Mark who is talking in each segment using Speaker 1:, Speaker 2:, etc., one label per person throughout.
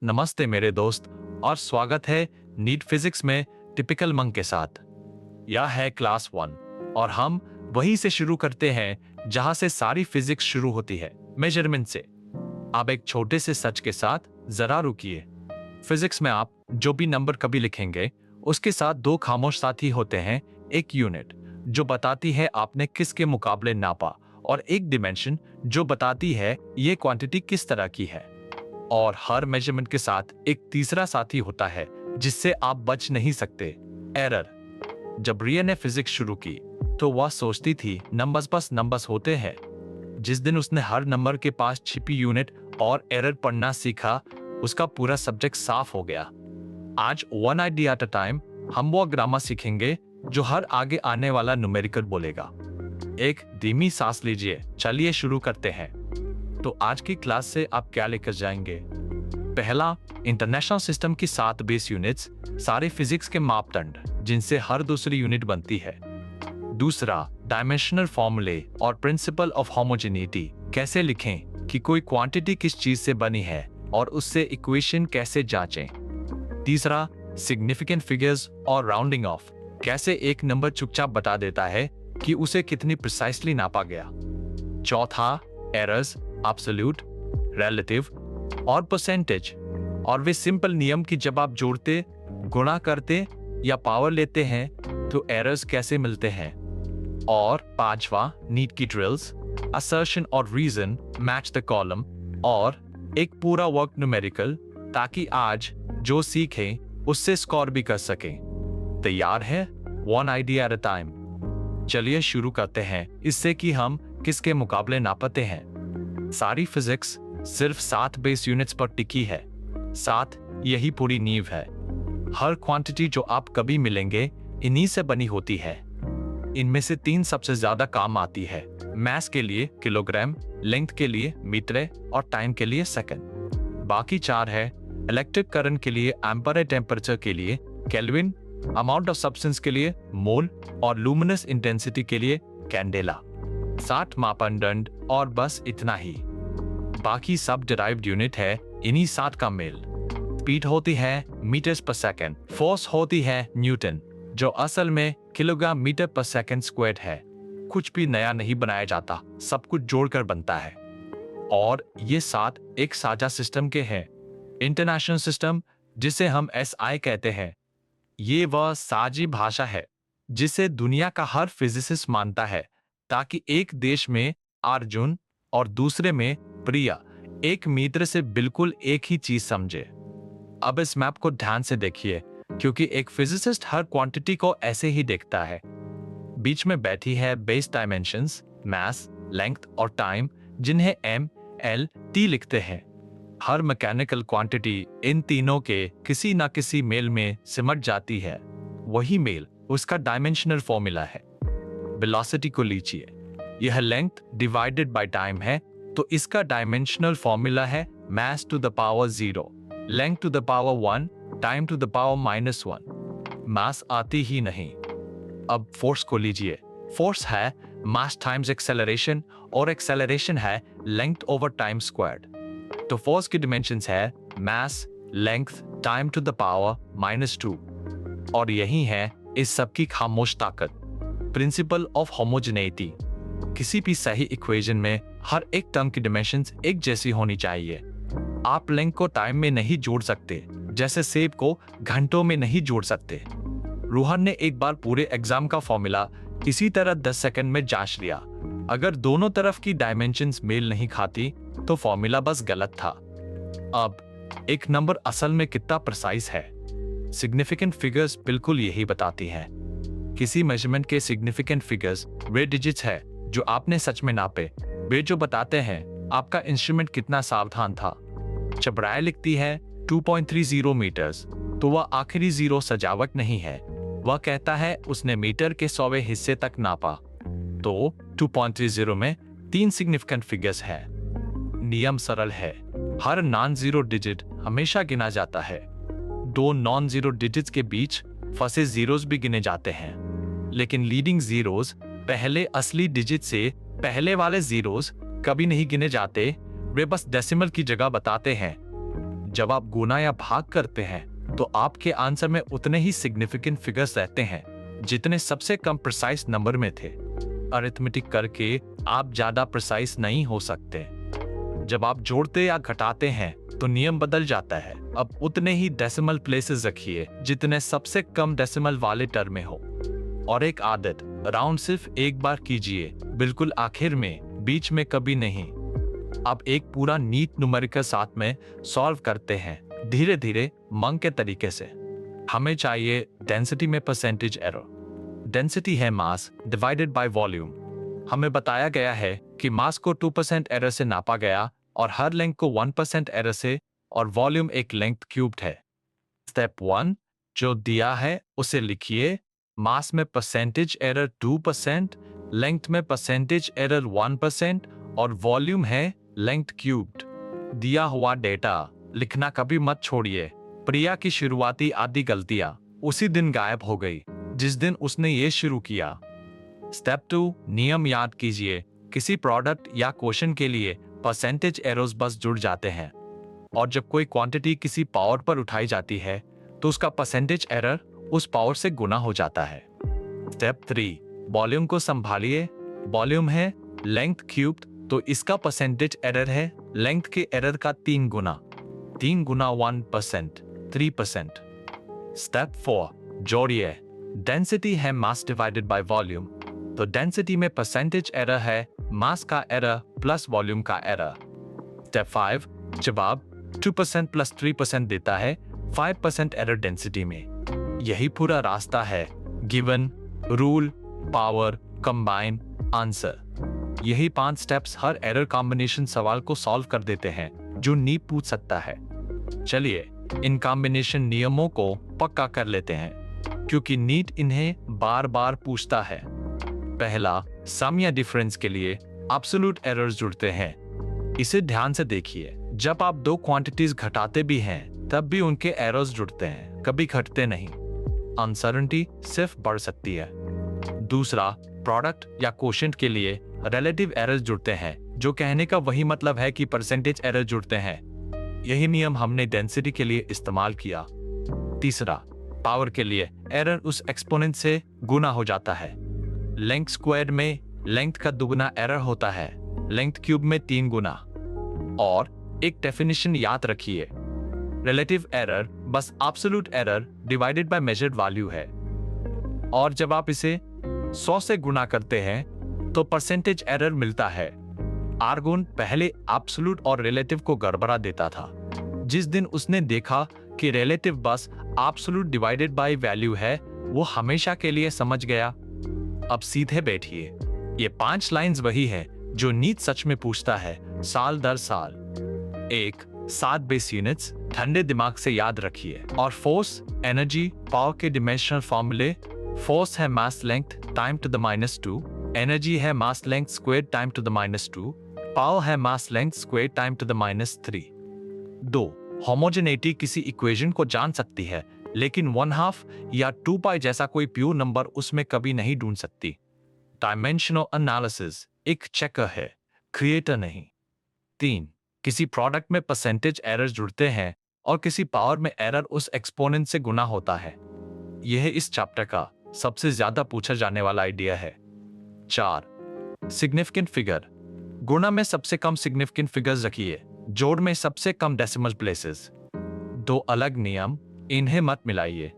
Speaker 1: नमस्ते मेरे दोस्त और स्वागत है नीट फिजिक्स में टिपिकल मंक के साथ। यह है क्लास 1 और हम वहीं से शुरू करते हैं जहां से सारी फिजिक्स शुरू होती है, मेजरमेंट से। आप एक छोटे से सच के साथ जरा रुकिए। फिजिक्स में आप जो भी नंबर कभी लिखेंगे उसके साथ दो खामोश साथी होते हैं, एक यूनिट जो बताती है आपने किसके मुकाबले नापा और एक डिमेंशन जो बताती है ये क्वांटिटी किस तरह की है। और हर मेजरमेंट के साथ एक तीसरा साथी होता है जिससे आप बच नहीं सकते, एरर। जब रिया ने फिजिक्स शुरू की तो वह सोचती थी नंबर्स बस नंबर्स होते हैं। जिस दिन उसने हर नंबर के पास छिपी यूनिट और एरर पढ़ना सीखा, उसका पूरा सब्जेक्ट साफ हो गया। आज one idea at a time हम वो ग्रामर सीखेंगे जो हर आगे आने वाला न्यूमेरिकल बोलेगा। एक धीमी सांस लीजिए, चलिए शुरू करते हैं। तो आज की क्लास से आप क्या लेकर जाएंगे? पहला, इंटरनेशनल सिस्टम की 7 बेस यूनिट्स, सारे फिजिक्स के मापदंड जिनसे हर दूसरी यूनिट बनती है। दूसरा, डायमेंशनल फॉर्मूले और प्रिंसिपल ऑफ होमोजेनिटी, कैसे लिखें कि कोई क्वांटिटी किस चीज से बनी है और उससे इक्वेशन कैसे जांचें। तीसरा, सिग्निफिकेंट फिगर्स और राउंडिंग ऑफ, कैसे एक नंबर चुपचाप बता देता है कि उसे कितनी प्रिसाइसली नापा गया। चौथा, एरर्स, एब्सोल्यूट, रिलेटिव और परसेंटेज, और वे सिंपल नियम कि जब आप जोड़ते, गुणा करते या पावर लेते हैं तो एरर्स कैसे मिलते हैं। और पांचवा, नीट की ड्रिल्स, असर्शन और रीजन, मैच द कॉलम, और एक पूरा वर्क न्यूमेरिकल, ताकि आज जो सीखें उससे स्कोर भी कर सकें। तैयार है? One idea at a time. चलिए शुरू करते हैं इससे कि हम किसके मुकाबले नापते हैं। सारी फिजिक्स सिर्फ 7 बेस यूनिट्स पर टिकी है। 7 यही पूरी नींव है। हर क्वांटिटी जो आप कभी मिलेंगे इन्हीं से बनी होती है। इनमें से 3 सबसे ज्यादा काम आती है, मास के लिए किलोग्राम, लेंथ के लिए मीटर और टाइम के लिए सेकंड। बाकी 4 है इलेक्ट्रिक करंट के लिए एम्पर, टेम्परेचर के लिए केल्विन, अमाउंट ऑफ सब्सटेंस के लिए मोल और लुमिनस इंटेंसिटी के लिए कैंडेला। 7 मापदंड और बस इतना ही। बाकी सब डिराइव्ड यूनिट है इन्हीं 7 का मेल। स्पीड होती है मीटर्स पर सेकंड, फोर्स होती है न्यूटन जो असल में किलोग्राम मीटर पर सेकंड स्क्वायर्ड है। कुछ भी नया नहीं बनाया जाता, सब कुछ जोड़कर बनता है। और ये 7 एक साझा सिस्टम के हैं, इंटरनेशनल सिस्टम, जिसे हम SI कहते हैं। ये वह साझी भाषा है जिसे दुनिया का हर फिजिसिस्ट मानता है, ताकि एक देश में अर्जुन और दूसरे में प्रिया एक मित्र से बिल्कुल एक ही चीज समझे। अब इस मैप को ध्यान से देखिए, क्योंकि एक फिजिसिस्ट हर क्वांटिटी को ऐसे ही देखता है। बीच में बैठी है बेस डायमेंशंस, मास, लेंथ और टाइम, जिन्हें M, L, T लिखते हैं। हर मैकेनिकल क्वांटिटी इन तीनों के किसी ना किसी मेल में सिमट जाती है। वही मेल उसका डायमेंशनल फॉर्मूला है। वेलोसिटी को लीजिए, यह लेंथ डिवाइडेड बाय टाइम है, तो इसका डायमेंशनल फॉर्मूला है mass to the power 0, length to the power 1, time to the power -1। Mass आती ही नहीं। अब फोर्स को लीजिए, फोर्स है मास टाइम्स एक्सेलरेशन और एक्सेलरेशन है लेंथ ओवर टाइम स्क्वायर्ड। तो फोर्स की डिमेंशंस है mass, length, time to the power -2। और यही है इस सब की खामोश ताकत, प्रिंसिपल ऑफ होमोजेनिटी। किसी भी सही इक्वेशन में हर एक टर्म की डिमेंशंस एक जैसी होनी चाहिए। आप लेंथ को टाइम में नहीं जोड़ सकते, जैसे सेब को घंटों में नहीं जोड़ सकते। रोहन ने एक बार पूरे एग्जाम का फॉर्मूला इसी तरह 10 सेकंड में जांच लिया। अगर दोनों तरफ की डायमेंशंस मेल नहीं खाती तो फॉर्मूला बस गलत था। अब एक नंबर असल में कितना प्रिसाइज है? सिग्निफिकेंट फिगर्स बिल्कुल यही बताती हैं। किसी मेजरमेंट के सिग्निफिकेंट फिगर्स वे डिजिट्स है जो आपने सच में नापे। वे जो बताते हैं आपका इंस्ट्रूमेंट कितना सावधान था। जब राय लिखती है 2.30 मीटर्स, तो वह आखिरी 0 सजावट नहीं है, वह कहता है उसने मीटर के 100वें हिस्से तक नापा। तो 2.30 में 3 सिग्निफिकेंट फिगर्स है। नियम सरल है, हर नॉन जीरो डिजिट हमेशा गिना जाता है। 2 नॉन जीरो डिजिट्स के बीच फंसे जीरोस भी गिने जाते हैं, लेकिन लीडिंग जीरोस पहले असली डिजिट से पहले वाले जीरोस कभी नहीं गिने जाते। वे बस डेसिमल की जगह बताते हैं। जब आप गुना या भाग करते हैं तो आपके आंसर में उतने ही सिग्निफिकेंट फिगर्स रहते हैं जितने सबसे कम प्रिसाइज नंबर में थे। अरिथमेटिक करके आप ज्यादा प्रिसाइज नहीं हो सकते। जब आप जोड़ते या घटाते हैं तो नियम बदल जाता है। अब उतने ही डेसिमल प्लेसेस रखिए जितने सबसे कम डेसिमल वाले टर्म में हो। और एक आदत, राउंड सिर्फ एक बार कीजिए, बिल्कुल आखिर में, बीच में कभी नहीं। अब एक पूरा नीट न्यूमेरिकल साथ में सॉल्व करते हैं, धीरे धीरे मंक के तरीके से। हमें चाहिए डेंसिटी में परसेंटेज एरर। डेंसिटी है मास डिवाइडेड बाय वॉल्यूम। हमें बताया गया है कि मास को 2% एरर से नापा गया और हर लेंथ को 1% एरर से, और वॉल्यूम एक लेंथ क्यूब्ड है। स्टेप 1 जो दिया है उसे लिखिए। मास में परसेंटेज एरर 2%, लेंथ में परसेंटेज एरर 1% और वॉल्यूम है लेंथ क्यूब्ड। दिया हुआ डेटा लिखना कभी मत छोड़िए। प्रिया की शुरुआती आधी गलतियां उसी दिन गायब हो गई जिस दिन उसने ये शुरू किया। स्टेप 2 नियम याद कीजिए। किसी प्रोडक्ट या क्वेश्चन के लिए परसेंटेज एरर्स बस जुड़ जाते हैं, और जब कोई क्वांटिटी किसी पावर पर उठाई जाती है तो उसका परसेंटेज एरर उस पावर से गुना हो जाता है। स्टेप 3 वॉल्यूम को संभालिए। वॉल्यूम है लेंथ क्यूब्ड, तो इसका परसेंटेज एरर है लेंथ के एरर का 3 गुना। 3 गुना 1%, 3%। स्टेप 4 जोड़िए। डेंसिटी है मास डिवाइडेड बाय वॉल्यूम, तो डेंसिटी में परसेंटेज एरर है मास का एरर प्लस वॉल्यूम का एरर। स्टेप 5 जवाब 2% प्लस 3% देता है 5% एरर डेंसिटी में। यही पूरा रास्ता है। Given, rule, power, combine, answer. यही 5 स्टेप्स हर एरर कॉम्बिनेशन सवाल को सॉल्व कर देते हैं जो नीट पूछ सकता है। चलिए इन कॉम्बिनेशन नियमों को पक्का कर लेते हैं क्योंकि नीट इन्हें बार बार पूछता है। पहला, सम या डिफरेंस के लिए एब्सोल्यूट एरर्स जुड़ते हैं। इसे ध्यान से देखिए। जब आप दो क्वांटिटीज घटाते भी हैं तब भी उनके एरर्स जुड़ते हैं, कभी घटते नहीं। अनसर्टेनिटी सिर्फ बढ़ सकती है। दूसरा, प्रोडक्ट या क्वोशिएंट के लिए रिलेटिव एरर्स जुड़ते हैं, जो कहने का वही मतलब है कि परसेंटेज एरर जुड़ते हैं। यही नियम हमने डेंसिटी के लिए इस्तेमाल किया। तीसरा, पावर के लिए एरर उस एक्सपोनेंट से गुना हो जाता है। लेंथ स्क्वायर में लेंथ का दुगुना एरर होता है, लेंथ क्यूब में 3 गुना। और एक डेफिनेशन याद रखिए, रिलेटिव एरर बस absolute error divided by measured value है। और जब आप इसे 100 से गुना करते हैं तो परसेंटेज एरर मिलता है। आर्गोन पहले एब्सोल्यूट और रिलेटिव को गड़बड़ा देता था। जिस दिन उसने देखा कि रिलेटिव बस एब्सोल्यूट डिवाइडेड बाय वैल्यू है, वो हमेशा के लिए समझ गया। अब सीधे बैठिए। ये 5 लाइंस वही है जो नीट सच में पूछता है साल दर साल। 1, 7 बेस यूनिट्स ठंडे दिमाग से याद रखिए। और फोर्स, एनर्जी, पावर के डिमेंशनल फॉर्मूले। फोर्स है mass length time to the -2, energy है mass length square time to the -2, power है mass length square time to the -3। 2, homogeneity किसी इक्वेशन को जान सकती है, लेकिन 1/2 या 2 पाई जैसा कोई प्योर नंबर उसमें कभी नहीं ढूंढ सकती। डायमेंशनल एनालिसिस एक चेकर है, क्रिएटर नहीं। 3, किसी प्रोडक्ट में परसेंटेज एरर्स जुड़ते हैं और किसी पावर में एरर उस एक्सपोनेंट से गुना होता है। यह इस चैप्टर का सबसे ज्यादा पूछा जाने वाला आइडिया है। 4, सिग्निफिकेंट फिगर। गुणा में सबसे कम सिग्निफिकेंट फिगर्स रखिए, जोड़ में सबसे कम डेसिमल प्लेसेस। 2 अलग नियम, इन्हें मत मिलाइए।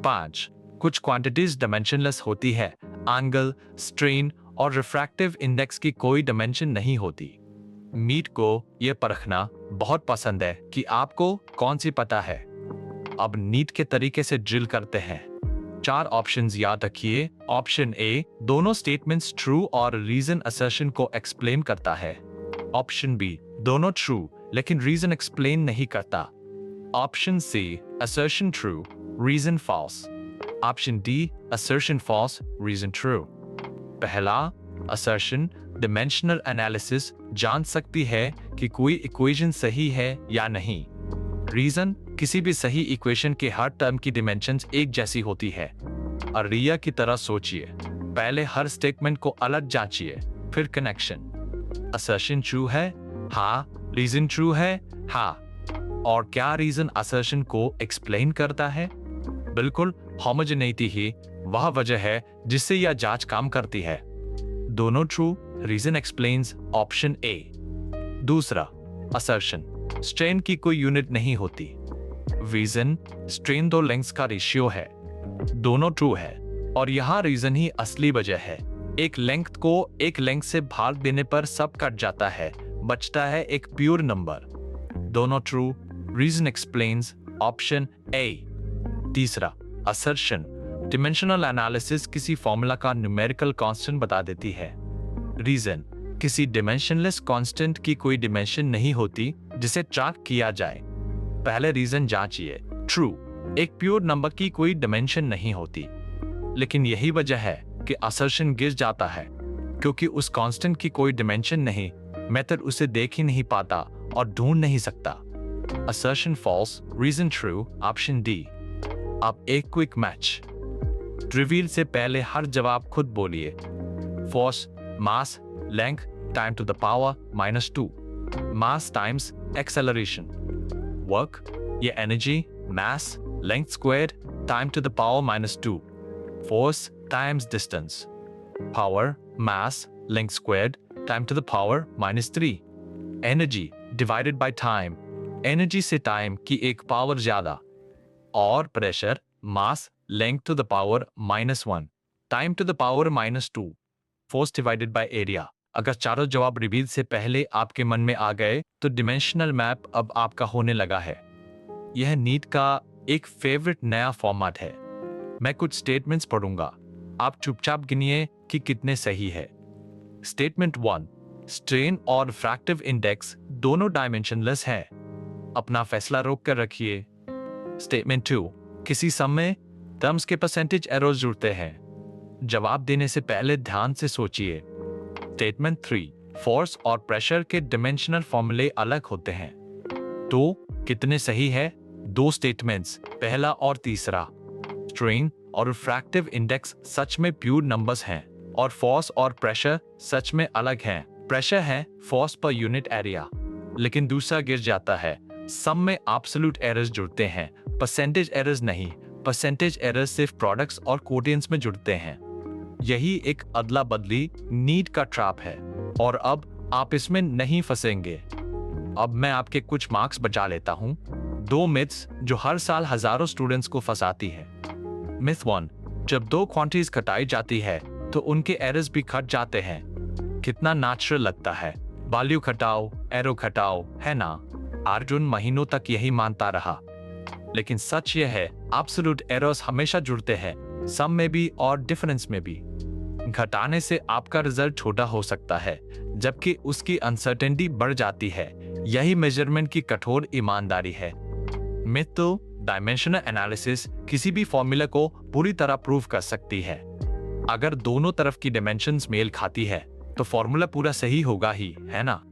Speaker 1: 5, कुछ क्वांटिटीज डायमेंशनलेस होती है। एंगल, स्ट्रेन और रिफ्रैक्टिव इंडेक्स की कोई डायमेंशन नहीं होती। मीट को यह परखना बहुत पसंद है कि आपको कौन सी पता है। अब नीट के तरीके से ड्रिल करते हैं। 4 ऑप्शंस याद रखिए। ऑप्शन ए दोनों स्टेटमेंट्स ट्रू और रीजन असर्शन को एक्सप्लेन करता है। ऑप्शन बी दोनों ट्रू लेकिन रीजन एक्सप्लेन नहीं करता। Option C assertion true, reason false. Option D assertion false, reason true. पहला असर्शन, डिमेंशनल एनालिसिस जान सकती है कि कोई इक्वेशन सही है या नहीं। रीजन, किसी भी सही इक्वेशन के हर टर्म की डिमेंशंस एक जैसी होती है। और रिया की तरह सोचिए, पहले हर स्टेटमेंट को अलग जांचिए, फिर कनेक्शन। असर्शन ट्रू है, हाँ। रीजन ट्रू है, हाँ। और क्या रीजन असर्शन को एक्सप्लेन करता है? बिल्कुल, होमोजेनिटी ही वह वजह है जिससे यह जांच काम करती है। दोनों true, reason explains option A. दूसरा, असर्शन स्ट्रेन की कोई यूनिट नहीं होती। रीजन स्ट्रेन दो लेंथ्स का रेशियो है। दोनों ट्रू है और यहाँ रीजन ही असली वजह है। एक लेंथ को एक लेंथ से भाग देने पर सब कट जाता है, बचता है एक प्योर नंबर। दोनों true, reason explains option A. तीसरा, असर्शन डिमेंशनल एनालिसिस किसी फॉर्मूला का न्यूमेरिकल कांस्टेंट बता देती है। रीजन किसी डिमेंशनलेस कांस्टेंट की कोई डिमेंशन नहीं होती जिसे ट्रैक किया जाए। पहले रीजन जांचिए। ट्रू, एक प्योर नंबर की कोई डिमेंशन नहीं होती, लेकिन यही वजह है कि असर्शन गिर जाता है, क्योंकि उस कांस्टेंट की कोई डिमेंशन नहीं, मेथड उसे देख ही नहीं पाता और ढूंढ नहीं सकता। Assertion false, reason true, option D. अब एक क्विक मैच। रिवील से पहले हर जवाब खुद बोलिए। Force, mass, length, time to the power -2। Mass times acceleration. Work, ये energy, mass, length squared, time to the power -2। Force times distance. Power, mass, length squared, time to the power -3। Energy divided by time, energy से time की एक power ज्यादा। और pressure, mass, length to the power -1, time to the power -2। Force divided by area. अगर चारों जवाब reveal से पहले आपके मन में आ गए तो डिमेंशनल मैप अब आपका होने लगा है। यह नीट का एक फेवरेट नया फॉर्मेट है। मैं कुछ स्टेटमेंट्स पढ़ूंगा, आप चुपचाप गिनिए कि कितने सही है। स्टेटमेंट 1, स्ट्रेन और रिफ्रैक्टिव इंडेक्स दोनों डायमेंशनलेस हैं। अपना फैसला रोक कर रखिए। स्टेटमेंट 2, किसी समय टर्म्स के परसेंटेज एरर्स जुड़ते हैं। जवाब देने से पहले ध्यान से सोचिए। स्टेटमेंट 3, फोर्स और प्रेशर के डिमेंशनल फॉर्मूले अलग होते हैं। तो कितने सही है? 2 स्टेटमेंट्स, पहला और तीसरा। स्ट्रेन और रिफ्रैक्टिव इंडेक्स सच में प्योर नंबर्स हैं और फोर्स और प्रेशर सच में अलग हैं। प्रेशर है फोर्स पर यूनिट एरिया, लेकिन दूसरा गिर जाता है। सम में एब्सोल्यूट एरर्स जुड़ते हैं, परसेंटेज एरर्स नहीं। परसेंटेज एरर्स सिर्फ प्रोडक्ट्स और कोटियंस में जुड़ते हैं। यही एक अदला बदली नीट का ट्रैप है और अब आप इसमें नहीं फंसेंगे। अब मैं आपके कुछ मार्क्स बचा लेता हूं। 2 मिथ्स जो हर साल हजारों स्टूडेंट्स को फंसाती है। मिथ 1, जब 2 क्वांटिटीज घटाई जाती है तो उनके एरर्स भी घट जाते हैं। कितना नेचुरल लगता है। वैल्यू घटाओ, एरो घटाओ, है ना? अर्जुन महीनों तक यही मानता रहा, लेकिन सच यह है एब्सोल्यूट एरर्स हमेशा जुड़ते हैं, सम में भी और डिफरेंस में भी। घटाने से आपका रिजल्ट छोटा हो सकता है, जबकि उसकी अनसर्टेनिटी बढ़ जाती है। यही मेजरमेंट की कठोर ईमानदारी है। मिथ 2, डायमेंशनल एनालिसिस किसी भी फॉर्मूला को पूरी तरह प्रूव कर सकती है। अगर दोनों तरफ की डायमेंशंस मेल खाती है तो फॉर्मूला पूरा सही होगा ही, है ना?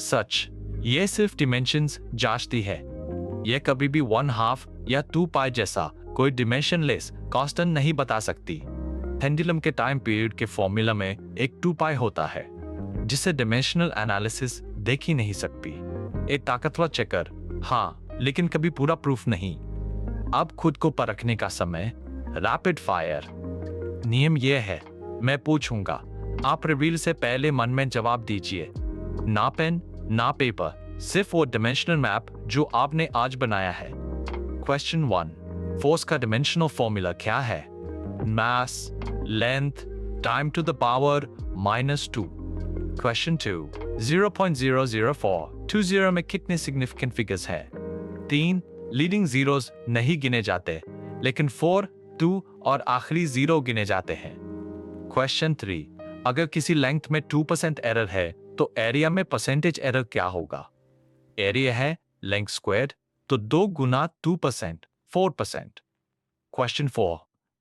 Speaker 1: सच, ये सिर्फ डिमेंशंस जांचती है। यह कभी भी 1/2 या 2 पाई जैसा कोई डिमेंशनलेस कांस्टेंट नहीं बता सकती। पेंडुलम के टाइम पीरियड के फॉर्मूला में एक 2 पाई होता है, जिसे डिमेंशनल एनालिसिस देख ही नहीं सकती। एक ताकतवर चेकर, हाँ, लेकिन कभी पूरा प्रूफ नहीं। अब खुद को परखने का समय। Rapid fire. नियम यह है, मैं पूछूंगा, आप रिवील से पहले मन में जवाब दीजिए। ना पेन ना पेपर, सिर्फ वो डिमेंशनल मैप जो आपने आज बनाया है। क्वेश्चन 1, फोर्स का डिमेंशनल फॉर्मूला क्या है? Mass, length, time to the power -2। Question 2, 0.00420 में कितने सिग्निफिकेंट फिगर्स हैं? 3 लीडिंग जीरोस नहीं गिने जाते, लेकिन 4, 2 और आखिरी 0 गिने जाते हैं। क्वेश्चन 3, अगर किसी लेंथ में 2% एरर है तो एरिया में परसेंटेज एरर क्या होगा? एरिया है लेंथ स्क्वायर्ड, तो 2 गुना 2%, 4%। क्वेश्चन 4,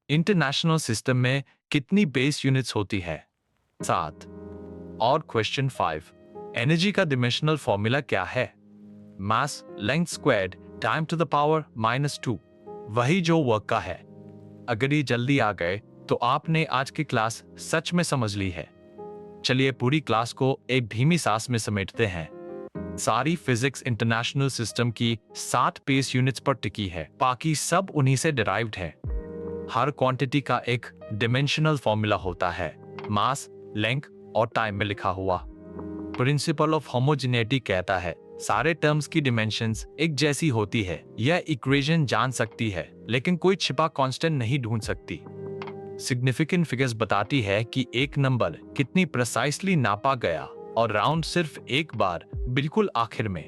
Speaker 1: इंटरनेशनल सिस्टम में कितनी बेस यूनिट्स होती है? 7। और क्वेश्चन 5, एनर्जी का डिमेंशनल फॉर्मूला क्या है? Mass, length squared, time to the power -2, वही जो वर्क का है। अगर ये जल्दी आ गए तो आपने आज की क्लास सच में समझ ली है। चलिए पूरी क्लास को एक धीमी सांस में समेटते हैं। सारी फिजिक्स इंटरनेशनल सिस्टम की 60 बेस यूनिट्स पर टिकी है, बाकी सब उन्हीं से डिराइव्ड है। हर क्वांटिटी का एक डिमेंशनल फॉर्मूला होता है, मास, लेंथ और टाइम में लिखा हुआ। प्रिंसिपल ऑफ होमोजेनिटी कहता है सारे टर्म्स की डिमेंशंस एक जैसी होती है। यह इक्वेशन जान सकती है लेकिन कोई छिपा कांस्टेंट नहीं ढूंढ सकती। सिग्निफिकेंट फिगर्स बताती है कि एक नंबर कितनी प्रिसाइसली नापा गया और राउंड सिर्फ एक बार बिल्कुल आखिर में।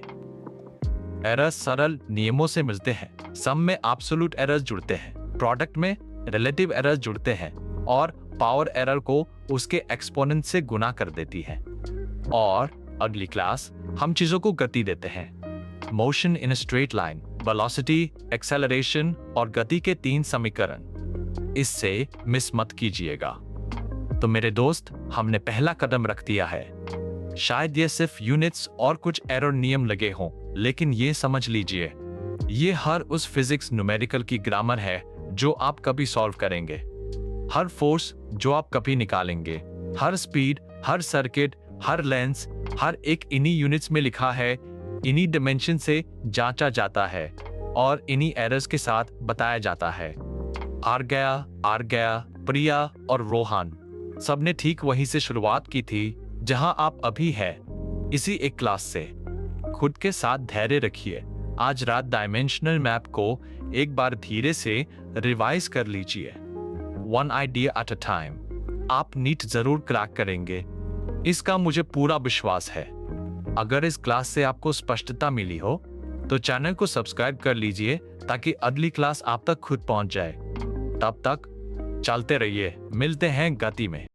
Speaker 1: एरर्स सरल नियमों से मिलते हैं। सम में एब्सोल्यूट एरर्स जुड़ते हैं, प्रोडक्ट में रिलेटिव एरर्स जुड़ते हैं और पावर एरर को उसके एक्सपोनेंट से गुना कर देती है। और अगली क्लास हम चीजों को गति देते हैं। Motion in straight line, velocity, acceleration और गति के 3 समीकरण। इससे मिस मत कीजिएगा। तो मेरे दोस्त, हमने पहला कदम रख दिया है। शायद ये सिर्फ यूनिट्स और कुछ एरर नियम लगे हों, लेकिन ये समझ लीजिए, ये हर उस फिजिक्स न्यूमेरिकल की ग्रामर है जो आप कभी सॉल्व करेंगे, हर फोर्स जो आप कभी निकालेंगे, हर स्पीड, हर सर्किट, हर लेंस, हर एक इन्हीं यूनिट्स में लिखा है, इन्हीं डिमेंशन से जांचा जाता है और इन्हीं एरर्स के साथ बताया जाता है। आर्गया, प्रिया और रोहान सबने ठीक वहीं से शुरुआत की थी जहां आप अभी हैं, इसी एक क्लास से। खुद के साथ धैर्य रखिए। आज रात डायमेंशनल मैप को एक बार धीरे से रिवाइज कर लीजिए। One idea at a time. आप नीट जरूर क्रैक करेंगे, इसका मुझे पूरा विश्वास है। अगर इस क्लास से आपको स्पष्टता मिली हो तो चैनल को सब्सक्राइब कर लीजिए ताकि अगली क्लास आप तक खुद पहुंच जाए। तब तक चलते रहिए, मिलते हैं गति में।